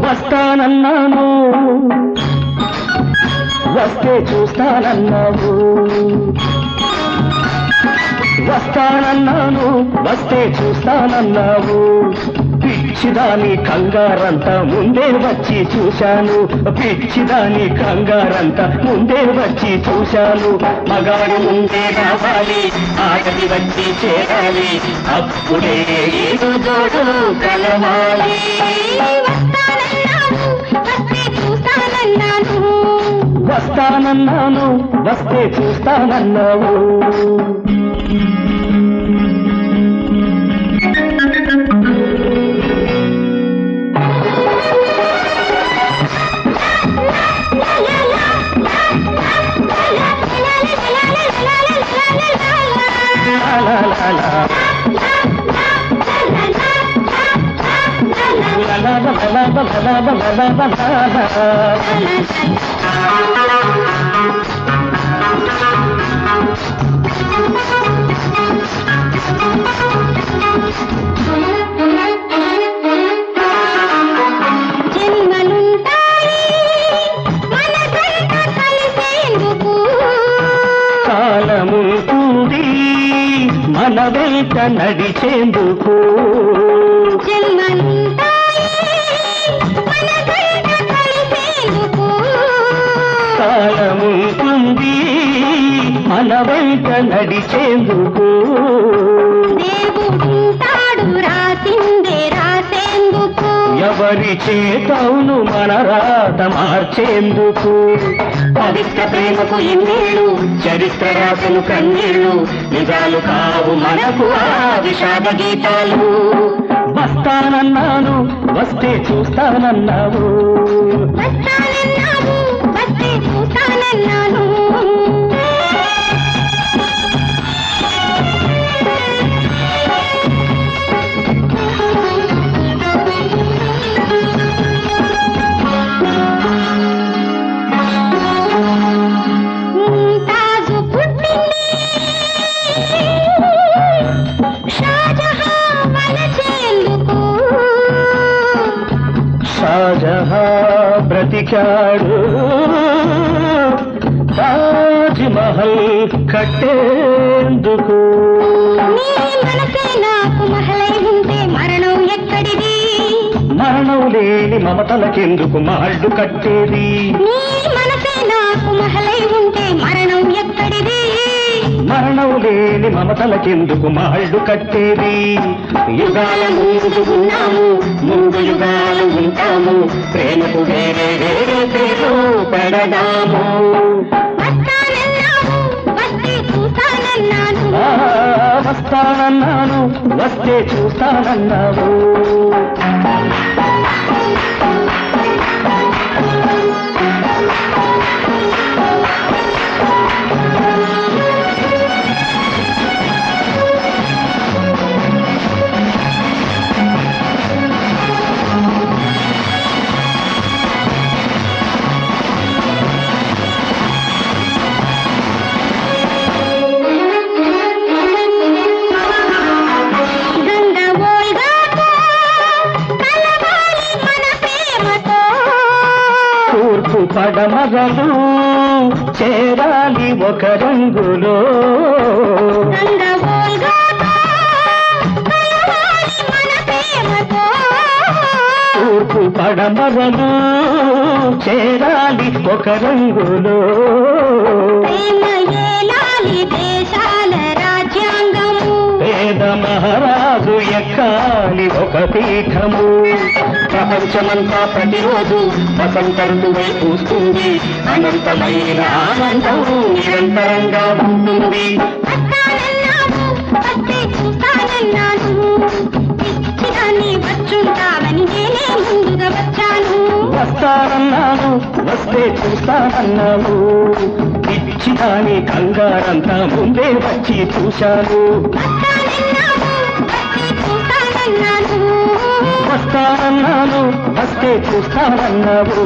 వస్తానన్నాను వస్తే చూస్తానన్నావు వస్తానన్నాను వస్తే చూస్తానన్నావు పిచ్చిదాని కంగారంతా ముందే వచ్చి చూశాను పిచ్చిదాని కంగారంతా ముందే వచ్చి చూశాను మగాడు ముందే రావాలి ఆటని వచ్చి చేరాలి అప్పుడే ఏదో జోడు కలవాలి వస్తానన్నాను వస్తే చూస్తానన్నావు కాలముంటుంది మన వెంట నడిచేందుకు కాలముంటుంది మన వెంట నడిచేందుకు ఎవరి చేతవును మన రాత మార్చేందుకు పవిత్ర ప్రేమకు ఇన్నేళ్ళు చరిత్ర రాసను కన్నీళ్ళు నిజాలు కావు మనకు ఆ విషాద గీతాలు వస్తానన్నాను వస్తే చూస్తానన్నావు వస్తే చూస్తానన్నాను షాజహాన్ బ్రతికాడు తాజ్ మహల్ కట్టేందుకు నాకు మహలై ఉంటే మరణం ఎక్కడిది మరణం లేని మమతలకెందుకు మహల్లు కట్టేది మనసే నాకు మహలై ఉంటే మరణం ఎక్కడిది మరణం లేని మమతలకెందుకు మహల్లు కట్టేది యుగాల ముందు ఉన్నాము ముందు యుగాలు ఉంటాము ప్రేమకు వేరే వేరే పేరు పెడదాము వస్తానన్నాను వస్తే చూస్తానన్నావు పడమగలు చేరాలి ఒక రంగులో తూర్పు పడమగలు చేరాలి ఒక రంగులో దేశాల ఒక పీఠము. ప్రపంచమంతా ప్రతిరోజు వసంత ఋతువై పూస్తుంది. అనంతమైన ఆనందం నిరంతరంగా ఉంటుంది. వస్తానన్నాను వస్తే చూస్తానన్నావు. పిచ్చిదాని కంగారంతా ముందే వచ్చి చూశాను. వస్తానన్నాను వస్తే చూస్తానన్నావు.